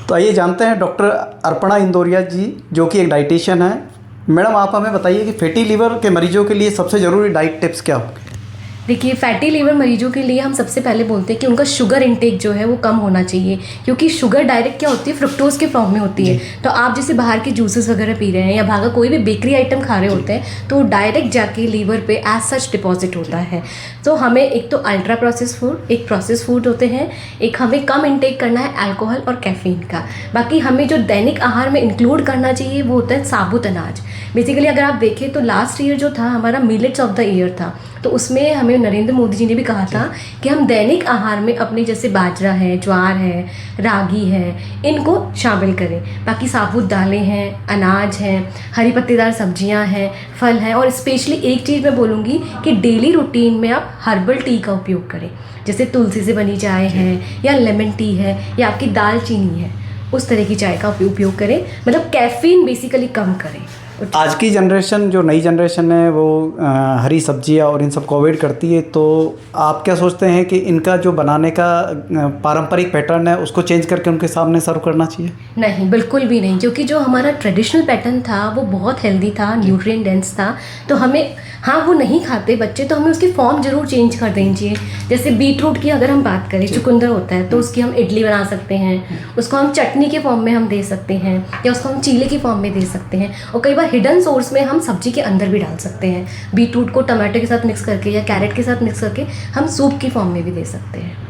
तो आइए जानते हैं डॉक्टर अर्पणा इंदौरिया जी, जो कि एक डाइटिशियन है। मैडम, आप हमें बताइए कि फैटी लीवर के मरीजों के लिए सबसे ज़रूरी डाइट टिप्स क्या होंगे? देखिए, फैटी लीवर मरीजों के लिए हम सबसे पहले बोलते हैं कि उनका शुगर इंटेक जो है वो कम होना चाहिए, क्योंकि शुगर डायरेक्ट क्या होती है, फ्रुक्टोज के फॉर्म में होती है। तो आप जैसे बाहर के जूसेस वगैरह पी रहे हैं या बाहर का कोई भी बेकरी आइटम खा रहे होते हैं तो डायरेक्ट जाके लीवर पे एज सच डिपॉजिट होता है। तो हमें एक तो अल्ट्रा प्रोसेस फूड, एक प्रोसेस फूड होते हैं, एक हमें कम इंटेक करना है अल्कोहल और कैफीन का। बाकी हमें जो दैनिक आहार में इंक्लूड करना चाहिए वो होता है साबुत अनाज। बेसिकली अगर आप देखें तो लास्ट ईयर जो था हमारा मिलेट्स ऑफ द ईयर था, तो उसमें हमें नरेंद्र मोदी जी ने भी कहा था कि हम दैनिक आहार में अपने जैसे बाजरा है, ज्वार है, रागी है, इनको शामिल करें। बाकी साबुत दालें हैं, अनाज हैं, हरी पत्तेदार सब्जियां हैं, फल हैं, और स्पेशली एक चीज़ मैं बोलूँगी कि डेली रूटीन में आप हर्बल टी का उपयोग करें। जैसे तुलसी से बनी चाय है या लेमन टी है या आपकी दाल चीनी है, उस तरह की चाय का उपयोग करें। मतलब कैफ़ीन बेसिकली कम करें। आज की जनरेशन, जो नई जनरेशन है, वो हरी सब्जियां और इन सब को अवॉइड करती है, तो आप क्या सोचते हैं कि इनका जो बनाने का पारंपरिक पैटर्न है उसको चेंज करके उनके सामने सर्व करना चाहिए? नहीं, बिल्कुल भी नहीं, क्योंकि जो हमारा ट्रेडिशनल पैटर्न था वो बहुत हेल्दी था, न्यूट्रिएंट डेंस था। तो हमें, हाँ वो नहीं खाते बच्चे, तो हमें उसकी फॉर्म ज़रूर चेंज कर देनी चाहिए। जैसे बीटरूट की अगर हम बात करें, चुकंदर होता है, तो उसकी हम इडली बना सकते हैं, उसको हम चटनी के फॉर्म में हम दे सकते हैं, या उसको हम चीले की फॉर्म में दे सकते हैं। और कई बार हिडन सोर्स में हम सब्जी के अंदर भी डाल सकते हैं। बीटरूट को टमाटो के साथ मिक्स करके या कैरेट के साथ मिक्स करके हम सूप की फॉर्म में भी दे सकते हैं।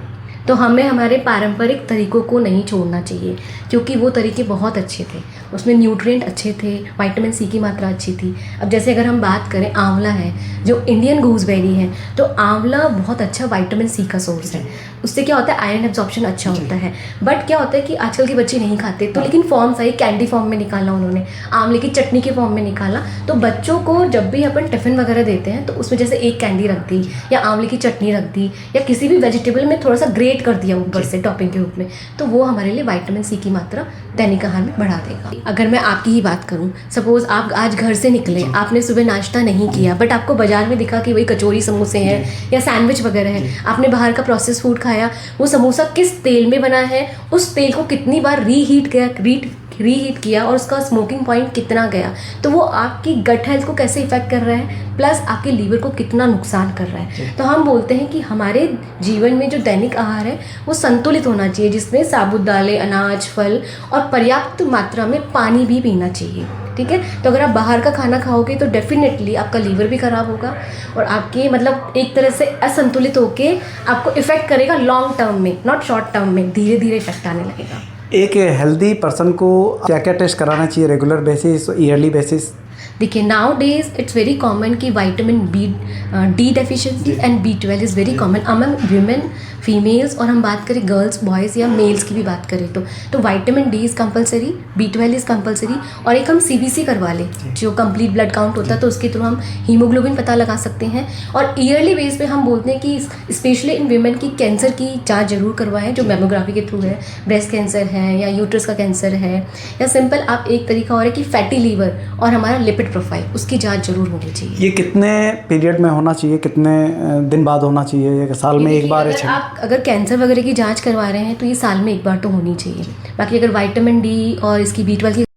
तो हमें हमारे पारंपरिक तरीकों को नहीं छोड़ना चाहिए, क्योंकि वो तरीके बहुत अच्छे थे, उसमें न्यूट्रिएंट अच्छे थे, विटामिन सी की मात्रा अच्छी थी। अब जैसे अगर हम बात करें, आंवला है, जो इंडियन गूसबेरी है, तो आंवला बहुत अच्छा विटामिन सी का सोर्स है। उससे क्या होता है, आयरन एब्जॉर्प्शन अच्छा होता है। बट क्या होता है कि आजकल के बच्चे नहीं खाते, तो लेकिन फॉर्म्स आई, कैंडी फॉर्म में निकाला उन्होंने, आंवले की चटनी के फॉर्म में निकाला। तो बच्चों को जब भी अपन टिफ़िन वगैरह देते हैं तो उसमें जैसे एक कैंडी रख दी या आंवले की चटनी रख दी या किसी भी वेजिटेबल में थोड़ा सा ग्रेट कर दिया ऊपर से टॉपिंग के रूप में, तो वो हमारे लिए विटामिन सी की मात्रा दैनिक आहार में बढ़ा देगा। अगर मैं आपकी ही बात करूं, सपोज़ आप आज घर से निकले, आपने सुबह नाश्ता नहीं किया, बट आपको बाजार में दिखा कि वही कचौरी समोसे हैं या सैंडविच वगैरह है, आपने बाहर का प्रोसेस फूड खाया, वो समोसा किस तेल में बना है, उस तेल को कितनी बार रीहीट किया और उसका स्मोकिंग पॉइंट कितना गया, तो वो आपकी गट हेल्थ को कैसे इफेक्ट कर रहा है, प्लस आपके लीवर को कितना नुकसान कर रहा है। तो हम बोलते हैं कि हमारे जीवन में जो दैनिक आहार है वो संतुलित होना चाहिए, जिसमें साबुत दालें, अनाज, फल और पर्याप्त मात्रा में पानी भी पीना चाहिए। ठीक है, तो अगर आप बाहर का खाना खाओगे तो डेफिनेटली आपका लीवर भी ख़राब होगा और आपके मतलब एक तरह से असंतुलित होके आपको इफेक्ट करेगा लॉन्ग टर्म में, नॉट शॉर्ट टर्म में, धीरे धीरे इफेक्ट आने लगेगा। एक हेल्दी पर्सन को क्या क्या टेस्ट कराना चाहिए, रेगुलर बेसिस, ईयरली बेसिस? देखिए, now days it's very common कि vitamin D deficiency and B12 is very common among women, females, और हम बात करें गर्ल्स, बॉयज़ या मेल्स की भी बात करें तो vitamin D is compulsory, B12 is compulsory, और एक हम CBC करवा लें जो कंप्लीट ब्लड काउंट होता है, तो उसके थ्रू हम हीमोग्लोबिन पता लगा सकते हैं। और ईयरली बेस पे हम बोलते हैं कि स्पेशली इन वीमेन की कैंसर की जाँच जरूर करवाएं, जो मेमोग्राफी के थ्रू है, ब्रेस्ट कैंसर है या यूट्रस का कैंसर है, या सिंपल आप एक तरीका और है कि फैटी लीवर और हमारा लिपिड प्रोफाइल, उसकी जांच जरूर होनी चाहिए। ये कितने पीरियड में होना चाहिए, कितने दिन बाद होना चाहिए, या साल में एक बार? अगर कैंसर वगैरह की जांच करवा रहे हैं तो ये साल में एक बार तो होनी चाहिए। बाकी अगर विटामिन डी और इसकी B12 की